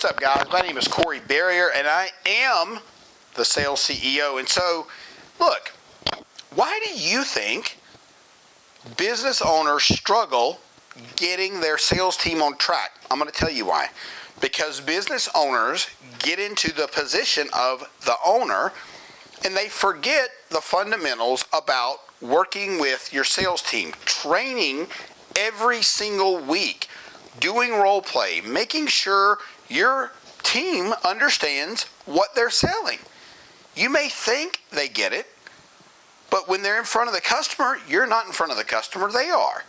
up, guys? My name is Corey Barrier, and I am the Sales CEO. And so, look, why do you think business owners struggle getting their sales team on track? I'm going to tell you why. Because business owners get into the position of the owner, and they forget the fundamentals about working with your sales team, training every single week, doing role play, making sure your team understands what they're selling. You may think they get it, but when they're in front of the customer, you're not in front of the customer, they are.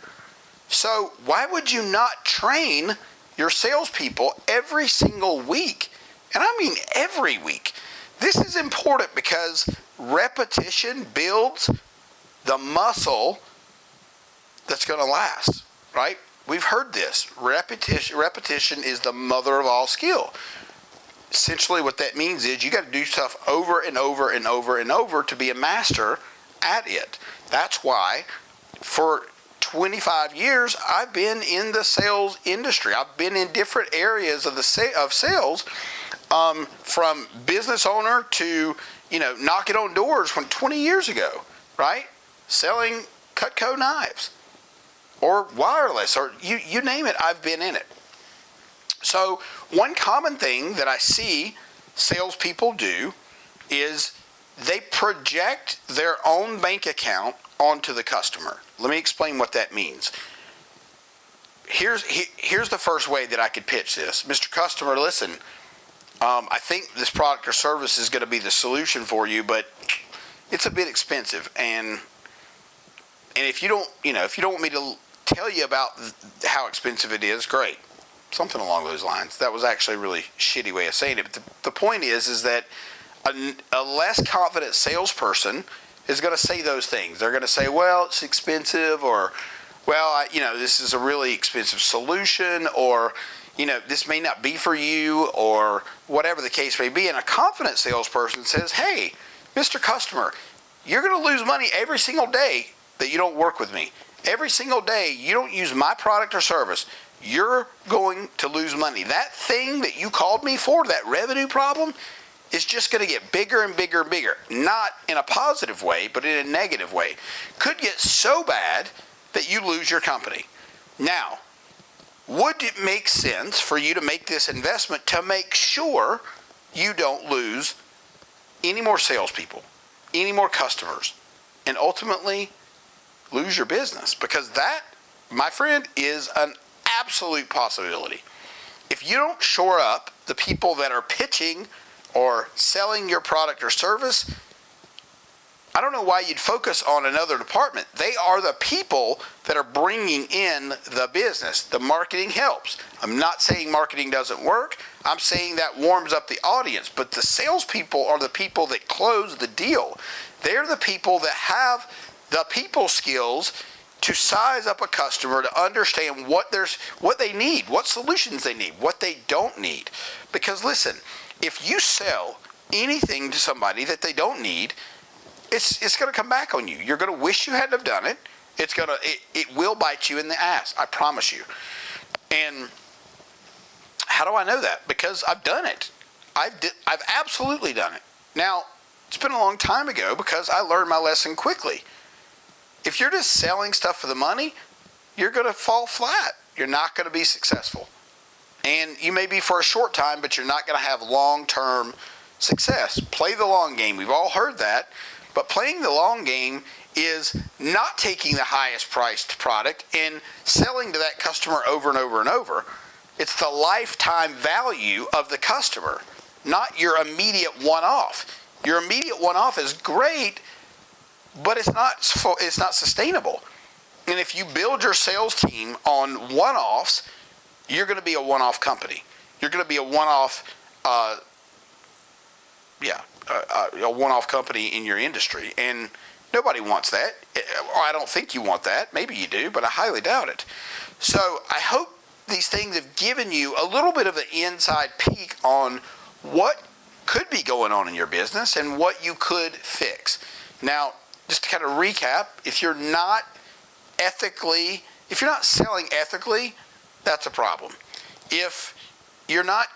So why would you not train your salespeople every single week? And I mean every week. This is important because repetition builds the muscle that's going to last, right? We've heard this. Repetition is the mother of all skill. Essentially what that means is you got to do stuff over and over and over and over to be a master at it. That's why for 25 years I've been in the sales industry. I've been in different areas of sales, from business owner to, knocking on doors when 20 years ago, right? Selling Cutco knives or wireless or you name it, I've been in it. So one common thing that I see salespeople do is they project their own bank account onto the customer. Let me explain what that means. Here's the first way that I could pitch this. Mr. Customer, listen, I think this product or service is going to be the solution for you, but it's a bit expensive. And if you don't want me to tell you about how expensive it is, great. Something along those lines. That was actually a really shitty way of saying it. But the point is that a less confident salesperson is going to say those things. They're going to say, well, it's expensive, or, well, this is a really expensive solution, or, this may not be for you, or whatever the case may be. And a confident salesperson says, hey, Mr. Customer, you're going to lose money every single day that you don't work with me. Every single day you don't use my product or service, you're going to lose money. That thing that you called me for, that revenue problem, is just going to get bigger and bigger and bigger. Not in a positive way, but in a negative way. Could get so bad that you lose your company. Now, would it make sense for you to make this investment to make sure you don't lose any more salespeople, any more customers, and ultimately lose your business? Because that, my friend, is an absolute possibility. If you don't shore up the people that are pitching or selling your product or service, I don't know why you'd focus on another department. They are the people that are bringing in the business. The marketing helps. I'm not saying marketing doesn't work. I'm saying that warms up the audience. But the salespeople are the people that close the deal. They're the people that have the people skills to size up a customer, to understand what they need, what solutions they need, what they don't need. Because listen, if you sell anything to somebody that they don't need, it's going to come back on you. You're going to wish you hadn't have done it. It will bite you in the ass, I promise you. And how do I know that? Because I've done it. I've absolutely done it. Now, it's been a long time ago because I learned my lesson quickly. If you're just selling stuff for the money, you're going to fall flat. You're not going to be successful. And you may be for a short time, but you're not going to have long-term success. Play the long game. We've all heard that. But playing the long game is not taking the highest priced product and selling to that customer over and over and over. It's the lifetime value of the customer, not your immediate one-off. Your immediate one-off is great, but it's not sustainable. And if you build your sales team on one-offs, you're going to be a one-off company. You're going to be a one-off, a one-off company in your industry, and nobody wants that. Or I don't think you want that. Maybe you do, but I highly doubt it. So I hope these things have given you a little bit of an inside peek on what could be going on in your business and what you could fix. Now, just to kind of recap, if you're not selling ethically, that's a problem. If you're not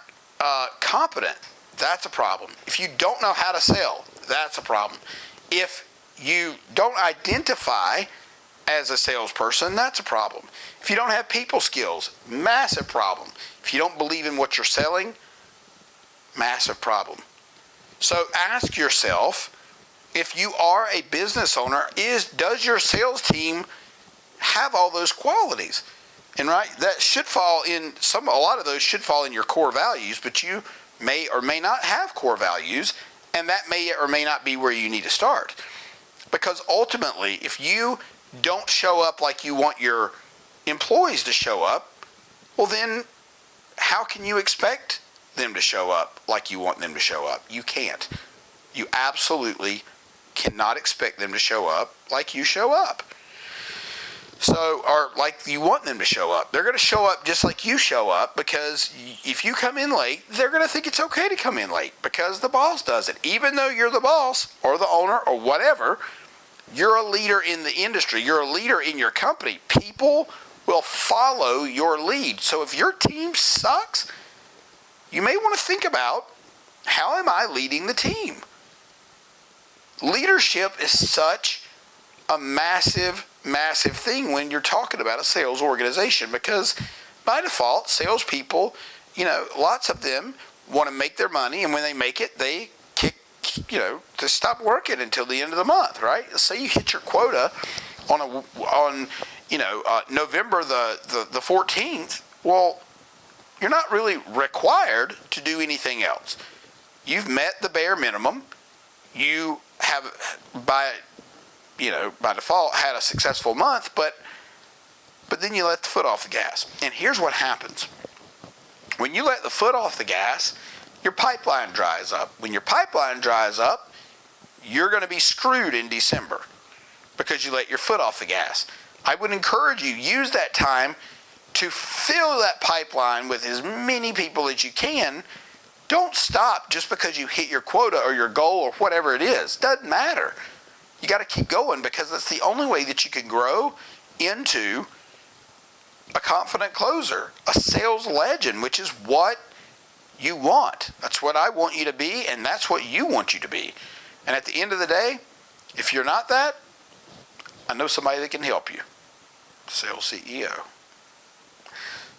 competent, that's a problem. If you don't know how to sell, that's a problem. If you don't identify as a salesperson, that's a problem. If you don't have people skills, massive problem. If you don't believe in what you're selling, massive problem. So ask yourself, if you are a business owner, does your sales team have all those qualities? And right, that should fall in a lot of those should fall in your core values, but you may or may not have core values, and that may or may not be where you need to start. Because ultimately, if you don't show up like you want your employees to show up, well then how can you expect them to show up like you want them to show up? You can't. You absolutely cannot expect them to show up like you show up. So, or like you want them to show up. They're going to show up just like you show up, because if you come in late, they're going to think it's okay to come in late because the boss does it. Even though you're the boss or the owner or whatever, you're a leader in the industry. You're a leader in your company. People will follow your lead. So if your team sucks, you may want to think about, how am I leading the team? Leadership is such a massive thing when you're talking about a sales organization, because by default, salespeople, lots of them want to make their money, and when they make it, they kick, to stop working until the end of the month, right? Say you hit your quota on November the 14th. Well, you're not really required to do anything else. You've met the bare minimum. You have, by default, had a successful month, but then you let the foot off the gas. And here's what happens. When you let the foot off the gas, your pipeline dries up. When your pipeline dries up, you're going to be screwed in December because you let your foot off the gas. I would encourage you, use that time to fill that pipeline with as many people as you can. Don't stop just because you hit your quota or your goal or whatever it is. Doesn't matter. You got to keep going, because that's the only way that you can grow into a confident closer, a sales legend, which is what you want. That's what I want you to be, and that's what you want you to be. And at the end of the day, if you're not that, I know somebody that can help you. Sales CEO.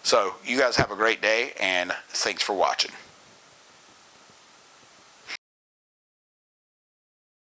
So you guys have a great day, and thanks for watching.